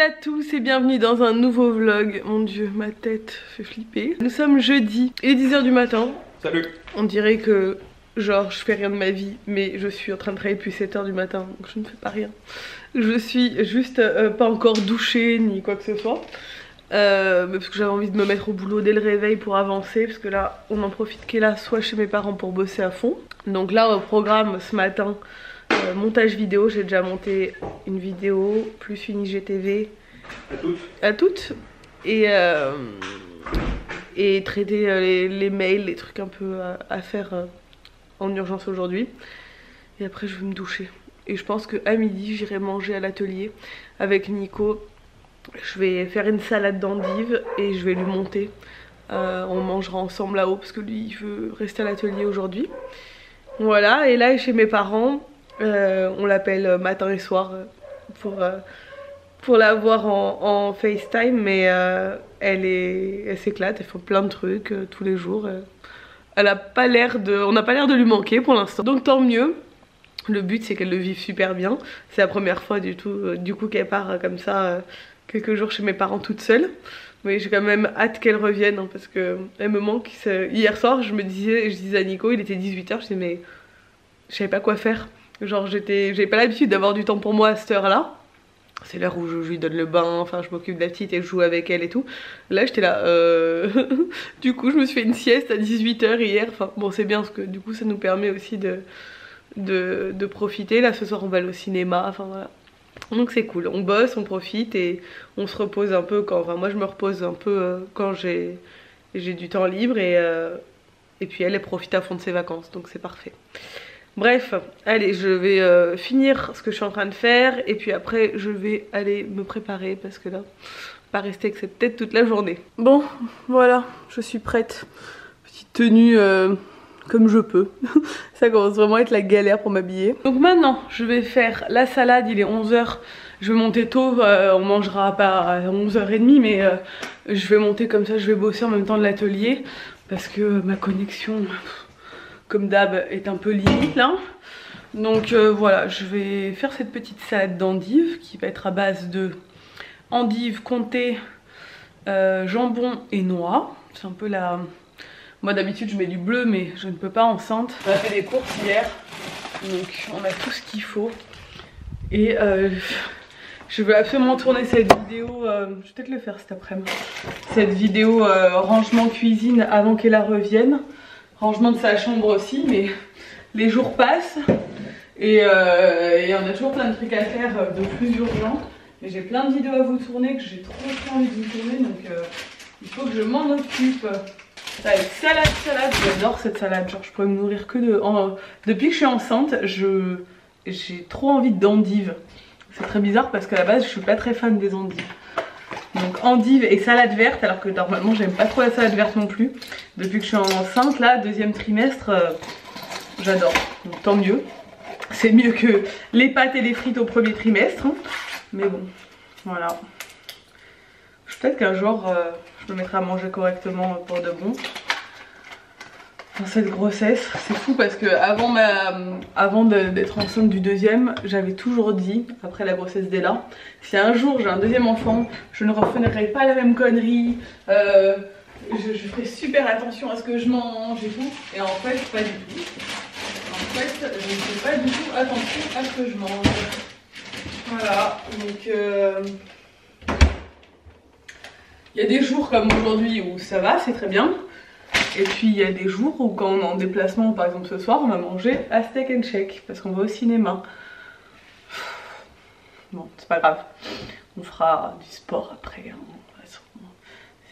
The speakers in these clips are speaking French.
à tous et bienvenue dans un nouveau vlog. Mon dieu, ma tête fait flipper. Nous sommes jeudi, il est 10 h du matin. Salut. On dirait que genre je fais rien de ma vie, mais je suis en train de travailler depuis 7 h du matin, donc je ne fais pas rien. Je suis juste pas encore douchée ni quoi que ce soit. Parce que j'avais envie de me mettre au boulot dès le réveil pour avancer, parce que là on en profite qu'elle est là soit chez mes parents pour bosser à fond. Donc là au programme ce matin, montage vidéo, j'ai déjà monté une vidéo plus une IGTV à toutes et traiter les mails, les trucs un peu à faire en urgence aujourd'hui. Et après je vais me doucher et je pense qu'à midi j'irai manger à l'atelier avec Nico. Je vais faire une salade d'endives et je vais lui monter. On mangera ensemble là-haut parce que lui il veut rester à l'atelier aujourd'hui. Voilà, et là chez mes parents, on l'appelle matin et soir pour la voir en FaceTime, mais elle s'éclate, elle fait plein de trucs tous les jours. Elle a pas l'air de, on n'a pas l'air de lui manquer pour l'instant, donc tant mieux. Le but c'est qu'elle le vive super bien. C'est la première fois du coup qu'elle part comme ça quelques jours chez mes parents toute seule. Mais j'ai quand même hâte qu'elle revienne hein, parce que elle me manque. Hier soir je disais à Nico, il était 18 h, je disais mais je savais pas quoi faire. Genre j'avais pas l'habitude d'avoir du temps pour moi à cette heure là. C'est l'heure où je lui donne le bain, enfin je m'occupe de la petite et je joue avec elle et tout. Là j'étais là, du coup je me suis fait une sieste à 18 h hier. Enfin bon c'est bien parce que du coup ça nous permet aussi de profiter. Là ce soir on va aller au cinéma, enfin voilà. Donc c'est cool, on bosse, on profite et on se repose un peu quand... Enfin moi je me repose un peu quand j'ai du temps libre et puis elle profite à fond de ses vacances, donc c'est parfait. Bref, allez je vais finir ce que je suis en train de faire et puis après je vais aller me préparer parce que là, pas rester avec cette tête toute la journée. Bon, voilà, je suis prête. Petite tenue... comme je peux. Ça commence vraiment à être la galère pour m'habiller. Donc maintenant je vais faire la salade, il est 11 h. Je vais monter tôt, on mangera pas à 11 h 30 mais je vais monter comme ça, je vais bosser en même temps de l'atelier parce que ma connexion comme d'hab est un peu limite là. Donc voilà, je vais faire cette petite salade d'endives qui va être à base de endives comté, jambon et noix. C'est un peu la... Moi d'habitude je mets du bleu mais je ne peux pas enceinte. On a fait des courses hier, donc on a tout ce qu'il faut. Et je veux absolument tourner cette vidéo, je vais peut-être le faire cet après-midi. Cette vidéo rangement cuisine avant qu'elle revienne. Rangement de sa chambre aussi, mais les jours passent. Et on a toujours plein de trucs à faire de plus urgent. Et j'ai plein de vidéos à vous tourner que j'ai trop envie de vous tourner, donc il faut que je m'en occupe. Allez, salade, j'adore cette salade, genre je pourrais me nourrir que de... Depuis que je suis enceinte, j'ai trop envie d'endives. C'est très bizarre parce qu'à la base je suis pas très fan des endives. Donc endives et salade verte, alors que normalement j'aime pas trop la salade verte non plus. Depuis que je suis enceinte, là, deuxième trimestre, j'adore. Donc tant mieux. C'est mieux que les pâtes et les frites au premier trimestre. Hein. Mais bon, voilà. Peut-être qu'un jour... je me mettrai à manger correctement pour de bon. Dans cette grossesse, c'est fou parce que avant d'être enceinte du deuxième, j'avais toujours dit, après la grossesse d'Ella, si un jour j'ai un deuxième enfant, je ne referai pas la même connerie, je ferai super attention à ce que je mange et tout. Et en fait, pas du tout. En fait, je ne fais pas du tout attention à ce que je mange. Voilà, donc... Il y a des jours comme aujourd'hui où ça va, c'est très bien. Et puis il y a des jours où quand on est en déplacement, par exemple ce soir, on va manger à Steak and Shake parce qu'on va au cinéma. Bon, c'est pas grave. On fera du sport après. Hein.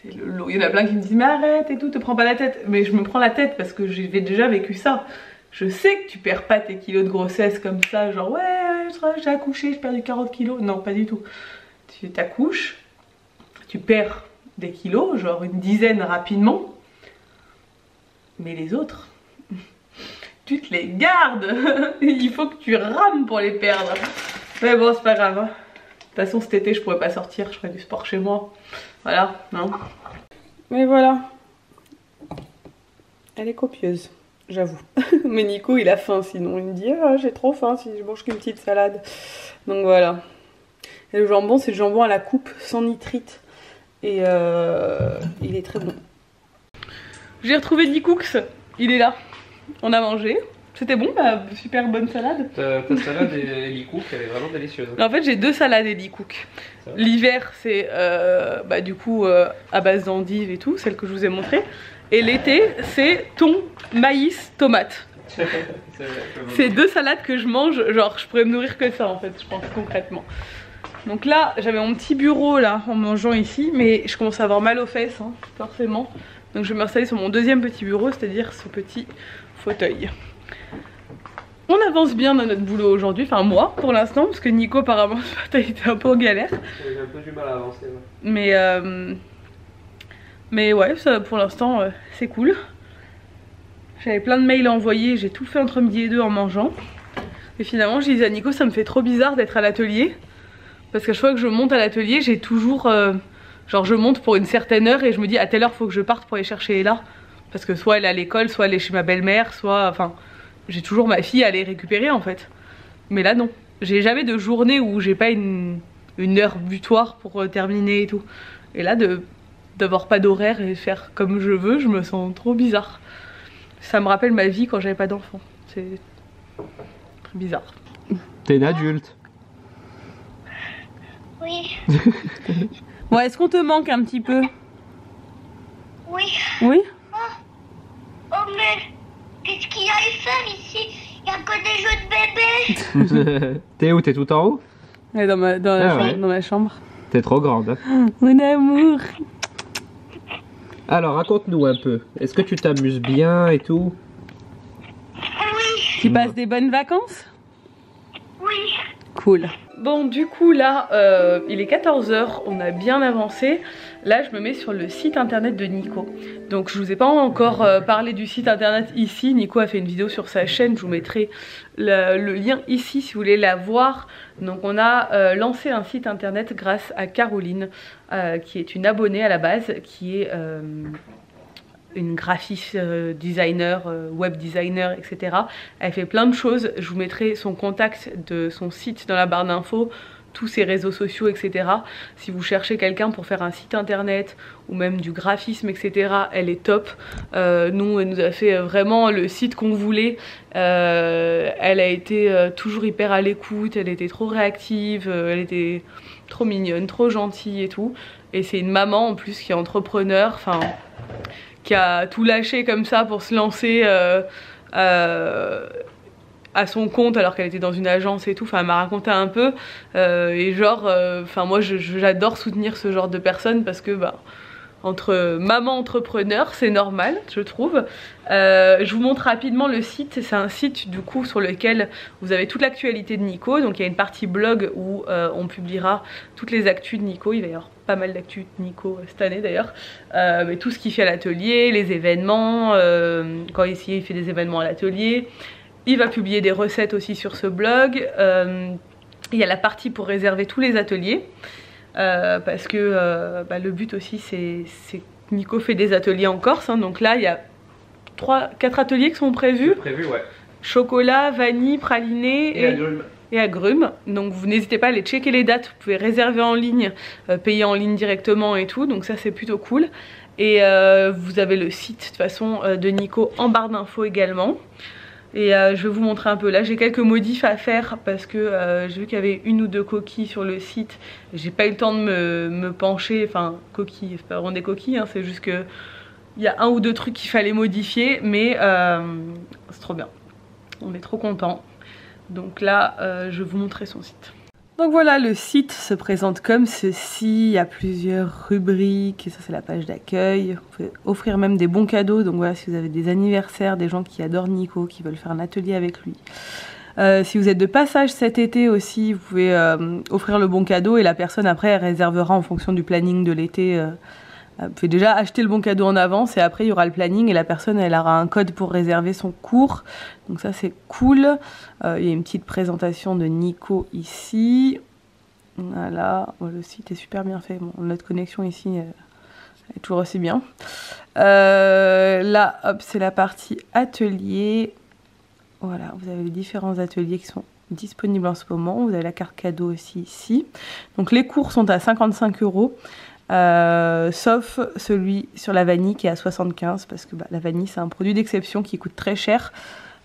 C'est le lot. Il y en a plein qui me disent mais arrête et tout, te prends pas la tête. Mais je me prends la tête parce que j'ai déjà vécu ça. Je sais que tu perds pas tes kilos de grossesse comme ça, genre ouais, j'ai accouché, j'ai perdu 40 kilos. Non, pas du tout. Tu t'accouches, tu perds des kilos, genre une dizaine rapidement, mais les autres, tu te les gardes. Il faut que tu rames pour les perdre. Mais bon, c'est pas grave. Hein. De toute façon, cet été, je pourrais pas sortir, je ferai du sport chez moi. Voilà, non. Mais voilà. Elle est copieuse, j'avoue. Mais Nico, il a faim sinon. Il me dit ah, j'ai trop faim si je mange qu'une petite salade. Donc voilà. Et le jambon, c'est le jambon à la coupe, sans nitrite. Et il est très bon. J'ai retrouvé Lee Cooks, il est là. On a mangé. C'était bon, super bonne salade. Ta salade Lee Cook, elle est vraiment délicieuse. En fait, j'ai 2 salades Lee Cook. L'hiver, c'est du coup à base d'endives et tout, celle que je vous ai montrée. Et l'été, c'est thon, maïs, tomate. C'est 2 salades que je mange, genre je pourrais me nourrir que ça en fait, je pense concrètement. Donc là, j'avais mon petit bureau là en mangeant ici, mais je commence à avoir mal aux fesses, hein, forcément. Donc je vais m'installer sur mon deuxième petit bureau, c'est-à-dire ce petit fauteuil. On avance bien dans notre boulot aujourd'hui, enfin moi pour l'instant, parce que Nico apparemment ce matin il était un peu en galère. J'ai un peu du mal à avancer. Ouais. Mais ouais, ça, pour l'instant c'est cool. J'avais plein de mails à envoyer, j'ai tout fait entre midi et 2 en mangeant. Et finalement je disais à Nico, ça me fait trop bizarre d'être à l'atelier. Parce qu'à chaque fois que je monte à l'atelier, j'ai toujours... genre je monte pour une certaine heure et je me dis à telle heure faut que je parte pour aller chercher Ella. Parce que soit elle est à l'école, soit elle est chez ma belle-mère, soit... Enfin, j'ai toujours ma fille à aller récupérer en fait. Mais là non. J'ai jamais de journée où j'ai pas une heure butoir pour terminer et tout. Et là d'avoir pas d'horaire et faire comme je veux, je me sens trop bizarre. Ça me rappelle ma vie quand j'avais pas d'enfant. C'est très bizarre. T'es une adulte. Oui. Bon, est-ce qu'on te manque un petit peu? Oui. Oui? Oh mais qu'est-ce qu'il y a à y faire ici? Il n'y a que des jeux de bébé. T'es où? T'es tout en haut? Ouais, dans ma chambre. T'es trop grande. Hein. Mon amour. Alors raconte-nous un peu. Est-ce que tu t'amuses bien et tout? Oui. Tu passes des bonnes vacances? Oui. Cool. Bon, du coup là il est 14 h, on a bien avancé. Là je me mets sur le site internet de Nico. Donc je vous ai pas encore parlé du site internet ici. Nico a fait une vidéo sur sa chaîne, je vous mettrai le lien ici si vous voulez la voir. Donc on a lancé un site internet grâce à Caroline qui est une abonnée à la base, qui est une graphiste designer, web designer, etc. Elle fait plein de choses. Je vous mettrai son contact de son site dans la barre d'infos, tous ses réseaux sociaux, etc. Si vous cherchez quelqu'un pour faire un site internet ou même du graphisme, etc., elle est top. Nous, elle nous a fait vraiment le site qu'on voulait. Elle a été toujours hyper à l'écoute, elle était trop réactive, elle était trop mignonne, trop gentille et tout. Et c'est une maman en plus qui est entrepreneur, enfin... qui a tout lâché comme ça pour se lancer à son compte alors qu'elle était dans une agence et tout. Enfin, elle m'a raconté un peu et genre, enfin moi j'adore soutenir ce genre de personnes parce que bah entre maman entrepreneur c'est normal je trouve. Je vous montre rapidement le site. C'est un site du coup sur lequel vous avez toute l'actualité de Nico. Donc il y a une partie blog où on publiera toutes les actus de Nico. Il va y avoir pas mal d'actus de Nico cette année d'ailleurs, mais tout ce qu'il fait à l'atelier, les événements, quand il fait des événements à l'atelier. Il va publier des recettes aussi sur ce blog. Il y a la partie pour réserver tous les ateliers. Parce que le but aussi c'est Nico fait des ateliers en Corse, hein, donc là il y a 4 ateliers qui sont prévus. Ouais. Chocolat, vanille, praliné et agrumes. Donc vous n'hésitez pas à aller checker les dates, vous pouvez réserver en ligne, payer en ligne directement et tout, donc ça c'est plutôt cool. Et vous avez le site de toute façon de Nico en barre d'infos également. Et je vais vous montrer un peu. Là j'ai quelques modifs à faire parce que j'ai vu qu'il y avait 1 ou 2 coquilles sur le site. J'ai pas eu le temps de me pencher, enfin coquilles, c'est pas vraiment des coquilles, hein, c'est juste que il y a 1 ou 2 trucs qu'il fallait modifier, mais c'est trop bien. On est trop contents. Donc là je vais vous montrer son site. Donc voilà, le site se présente comme ceci, il y a plusieurs rubriques, et ça c'est la page d'accueil. Vous pouvez offrir même des bons cadeaux, donc voilà, si vous avez des anniversaires, des gens qui adorent Nico, qui veulent faire un atelier avec lui. Si vous êtes de passage cet été aussi, vous pouvez offrir le bon cadeau et la personne après elle réservera en fonction du planning de l'été. Vous pouvez déjà acheter le bon cadeau en avance et après il y aura le planning et la personne elle aura un code pour réserver son cours. Donc ça c'est cool. Il y a une petite présentation de Nico ici. Voilà, le site est super bien fait. Bon, notre connexion ici est toujours aussi bien. Là hop c'est la partie atelier. Voilà, vous avez les différents ateliers qui sont disponible en ce moment. Vous avez la carte cadeau aussi ici. Donc les cours sont à 55 €, sauf celui sur la vanille qui est à 75 parce que la vanille c'est un produit d'exception qui coûte très cher.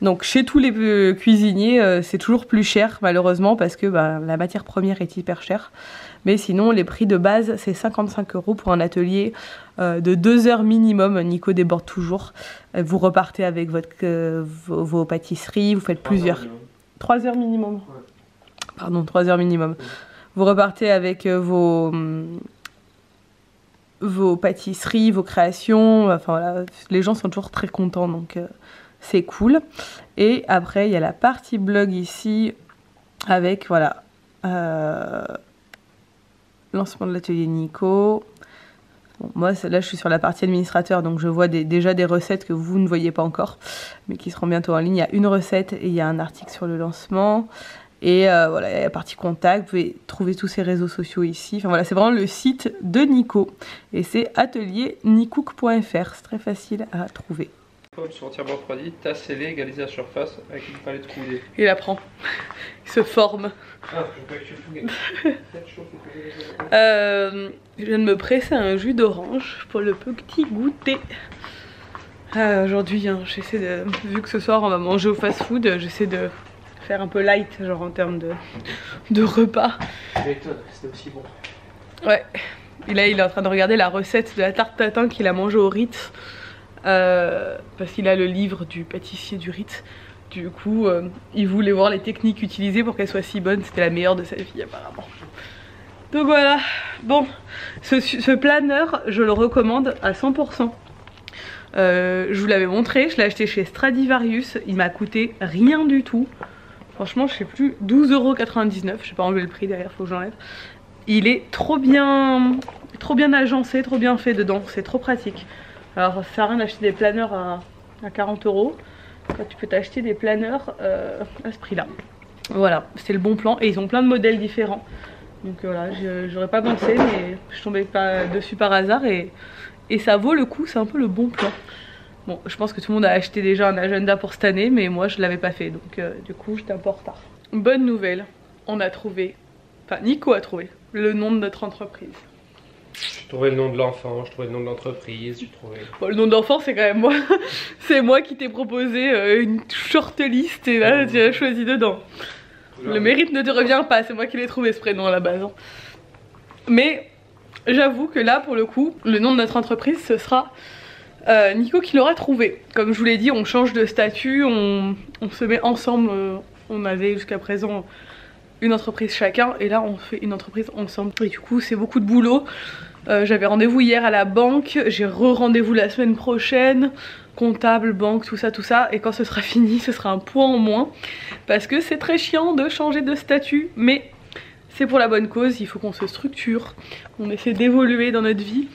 Donc chez tous les cuisiniers c'est toujours plus cher malheureusement parce que la matière première est hyper chère. Mais sinon les prix de base c'est 55 € pour un atelier de 2 heures minimum. Nico déborde toujours. Vous repartez avec vos pâtisseries, vous faites plusieurs... 3 heures minimum. Ouais. Pardon, 3 heures minimum. Ouais. Vous repartez avec vos pâtisseries, vos créations. Enfin voilà, les gens sont toujours très contents donc c'est cool. Et après il y a la partie blog ici avec voilà lancement de l'atelier Nico. Bon, moi là je suis sur la partie administrateur donc je vois déjà des recettes que vous ne voyez pas encore mais qui seront bientôt en ligne. Il y a une recette et il y a un article sur le lancement et voilà, il y a la partie contact, vous pouvez trouver tous ces réseaux sociaux ici. Enfin voilà, c'est vraiment le site de Nico et c'est ateliernicook.fr, c'est très facile à trouver. Sont entièrement refroidis, tasse scellée, égaliser la surface avec une palette coulée. Il apprend, il se forme. Ah, je viens de me presser un jus d'orange pour le petit goûter. Aujourd'hui, hein, j'essaie de, vu que ce soir on va manger au fast food, j'essaie de faire un peu light, genre en termes de repas. C'était aussi bon. Ouais, et là il est en train de regarder la recette de la tarte tatin qu'il a mangé au Ritz. Parce qu'il a le livre du pâtissier du Ritz. Du coup il voulait voir les techniques utilisées pour qu'elle soit si bonne. C'était la meilleure de sa vie apparemment. Donc voilà. Bon, ce planeur je le recommande à 100%. Je vous l'avais montré, je l'ai acheté chez Stradivarius. Il m'a coûté rien du tout. Franchement je sais plus, 12,99 €. J'ai pas enlevé le prix derrière, faut que j'enlève. Il est trop bien agencé, trop bien fait dedans. C'est trop pratique. Alors ça sert à rien d'acheter des planeurs à 40 €. Quand tu peux t'acheter des planeurs à ce prix là. Voilà, c'est le bon plan et ils ont plein de modèles différents. Donc voilà, j'aurais pas pensé mais je tombais pas dessus par hasard et ça vaut le coup, c'est un peu le bon plan. Bon, je pense que tout le monde a acheté déjà un agenda pour cette année mais moi je l'avais pas fait donc du coup j'étais un peu en retard. Bonne nouvelle, on a trouvé, enfin Nico a trouvé le nom de notre entreprise. Je trouvais le nom de l'enfant, je trouvais le nom de l'entreprise, je trouvais... Bon, le nom d'enfant c'est quand même moi. C'est moi qui t'ai proposé une short list et là tu as choisi dedans. Le mérite ne te revient pas, c'est moi qui l'ai trouvé ce prénom à la base. Mais j'avoue que là pour le coup, le nom de notre entreprise ce sera Nico qui l'aura trouvé. Comme je vous l'ai dit, on change de statut, on se met ensemble. On avait jusqu'à présent une entreprise chacun et là on fait une entreprise ensemble. Et du coup c'est beaucoup de boulot. J'avais rendez-vous hier à la banque, j'ai re-rendez-vous la semaine prochaine, comptable, banque, tout ça, et quand ce sera fini ce sera un poids en moins parce que c'est très chiant de changer de statut mais c'est pour la bonne cause, il faut qu'on se structure, on essaie d'évoluer dans notre vie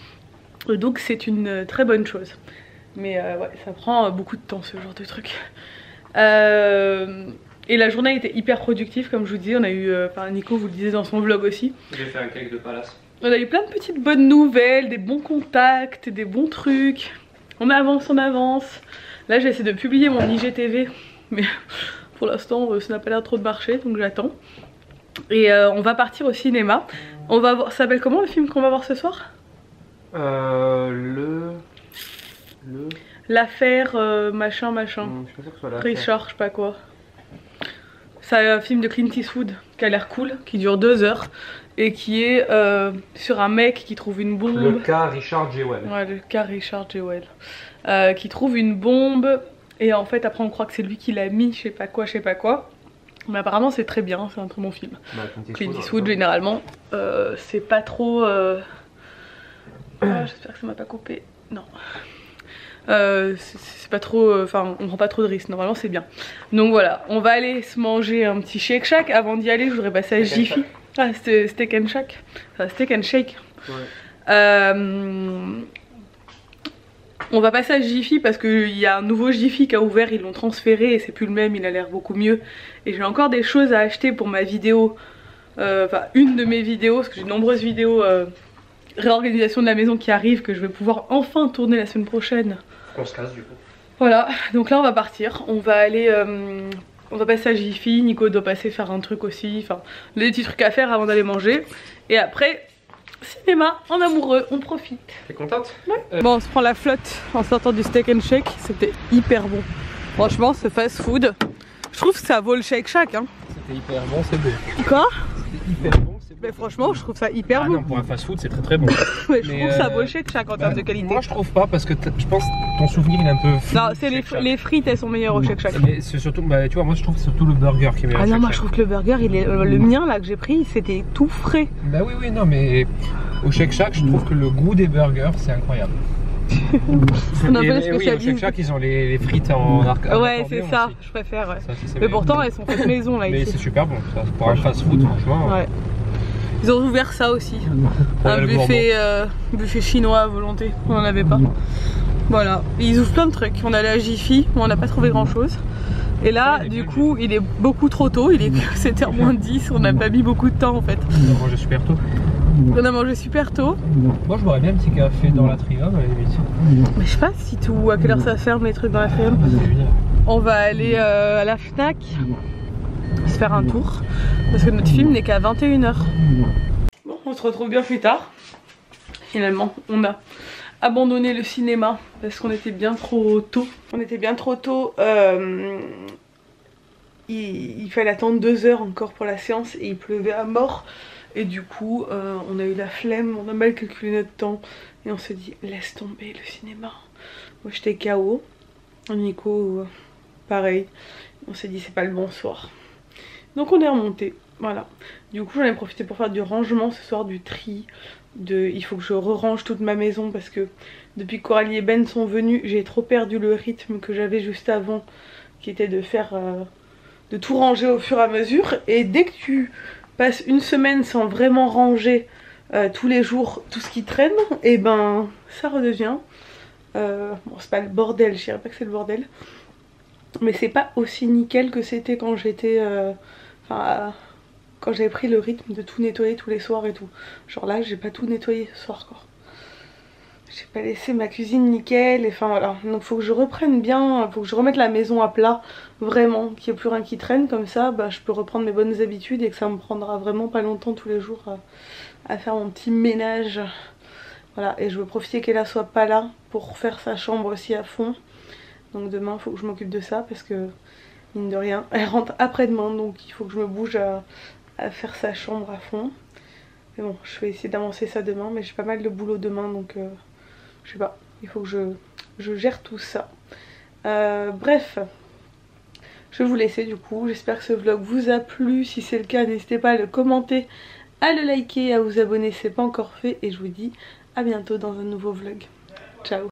donc c'est une très bonne chose mais ouais ça prend beaucoup de temps ce genre de truc. Et la journée était hyper productive comme je vous disais, on a eu, enfin Nico vous le disait dans son vlog aussi. J'ai fait un cake de palace. On a eu plein de petites bonnes nouvelles, des bons contacts, des bons trucs. On avance, on avance. Là j'essaie de publier mon IGTV mais pour l'instant ça n'a pas l'air trop de marcher donc j'attends. Et on va partir au cinéma. On va voir, ça s'appelle comment le film qu'on va voir ce soir? L'affaire machin. Je suis pas sûr que ce soit l'affaire. Richard, je sais pas quoi. C'est un film de Clint Eastwood qui a l'air cool, qui dure 2 heures et qui est sur un mec qui trouve une bombe. Le cas Richard Jewell. Ouais, le cas Richard Jewell. Qui trouve une bombe et en fait après on croit que c'est lui qui l'a mis, je sais pas quoi. Mais apparemment c'est très bien, c'est un très bon film. Bah, Clint Eastwood généralement c'est pas trop... j'espère que ça m'a pas coupé. Non. C'est pas trop, enfin on prend pas trop de risques, normalement c'est bien. Donc voilà, on va aller se manger un petit Shake Shack. Avant d'y aller je voudrais passer à Jiffy. Ah c'était Steak and Shack, enfin, Steak and Shake. Ouais. On va passer à Jiffy parce qu'il y a un nouveau Jiffy qui a ouvert, ils l'ont transféré et c'est plus le même, il a l'air beaucoup mieux. Et j'ai encore des choses à acheter pour ma vidéo, enfin une de mes vidéos, parce que j'ai de nombreuses vidéos réorganisation de la maison qui arrive, que je vais pouvoir enfin tourner la semaine prochaine. On se casse du coup. Voilà, donc là on va partir, on va aller on doit passer à Jiffy, Nico doit passer faire un truc aussi, enfin des petits trucs à faire avant d'aller manger. Et après, cinéma en amoureux, on profite. T'es contente? Ouais. Bon, on se prend la flotte en sortant du Steak and Shake, c'était hyper bon. Franchement, ce fast food, je trouve que ça vaut le Shake Shack. Hein. C'était hyper bon, c'est beau. Quoi? C'était hyper bon. Mais franchement, je trouve ça hyper bon. Non, pour un fast food, c'est très bon. Mais je trouve que ça vaut le Shake Shack en termes de qualité. Moi, je trouve pas parce que je pense que ton souvenir il est un peu flou. Non, c'est les frites, elles sont meilleures au Shake Shack. Mais c'est surtout, bah, tu vois, moi je trouve que c'est surtout le burger qui est meilleur. Ah non, moi je trouve que le burger, le mien là que j'ai pris, c'était tout frais. Bah oui, non, mais au Shake Shack, je trouve que le goût des burgers, c'est incroyable. On a pas le oui, au Shake Shack, ils ont les frites en arc. Ouais, c'est ça, aussi. je préfère. Ouais. Ça, mais pourtant, elles sont faites maison là. Mais c'est super bon, ça. Pour un fast food, franchement. Ouais. Ils ont ouvert ça aussi, un buffet chinois à volonté, on n'en avait pas. Voilà, et ils ouvrent plein de trucs, on allait à Jiffy, mais on n'a pas trouvé grand chose. Et là, du coup, il est beaucoup trop tôt, il est 7h-10, on n'a pas mis beaucoup de temps en fait. On a mangé super tôt. On a mangé super tôt. Moi je boirais bien un petit café dans l'atrium à la limite. Mais je sais pas si tout, à quelle heure ça ferme les trucs dans l'atrium. On va aller à la Fnac se faire un tour parce que notre film n'est qu'à 21h. Bon, on se retrouve bien plus tard. Finalement, on a abandonné le cinéma parce qu'on était bien trop tôt. On était bien trop tôt. Il fallait attendre 2 heures encore pour la séance et il pleuvait à mort. Et du coup, on a eu la flemme, on a mal calculé notre temps et on s'est dit laisse tomber le cinéma. Moi j'étais KO, Nico pareil. On s'est dit c'est pas le bon soir. Donc on est remonté, voilà. Du coup j'en ai profité pour faire du rangement ce soir, du tri. Il faut que je re-range toute ma maison parce que depuis que Coralie et Ben sont venus, j'ai trop perdu le rythme que j'avais juste avant, qui était de faire, de tout ranger au fur et à mesure. Et dès que tu passes une semaine sans vraiment ranger tous les jours tout ce qui traîne, et ben ça redevient, bon c'est pas le bordel, je dirais pas que c'est le bordel, mais c'est pas aussi nickel que c'était quand j'étais, quand j'avais pris le rythme de tout nettoyer tous les soirs et tout. Genre là j'ai pas tout nettoyé ce soir quoi. J'ai pas laissé ma cuisine nickel, et enfin voilà. Donc faut que je reprenne bien, faut que je remette la maison à plat, vraiment, qu'il n'y ait plus rien qui traîne, comme ça bah, je peux reprendre mes bonnes habitudes et que ça me prendra vraiment pas longtemps tous les jours à faire mon petit ménage. Voilà, et je veux profiter qu'Ella soit pas là pour faire sa chambre aussi à fond. Donc demain faut que je m'occupe de ça parce que mine de rien elle rentre après-demain, donc il faut que je me bouge à faire sa chambre à fond. Mais bon, je vais essayer d'avancer ça demain, mais j'ai pas mal de boulot demain, donc je sais pas, il faut que je gère tout ça. Bref, je vais vous laisser du coup, j'espère que ce vlog vous a plu. Si c'est le cas, n'hésitez pas à le commenter, à le liker, à vous abonner si c'est pas encore fait, et je vous dis à bientôt dans un nouveau vlog. Ciao.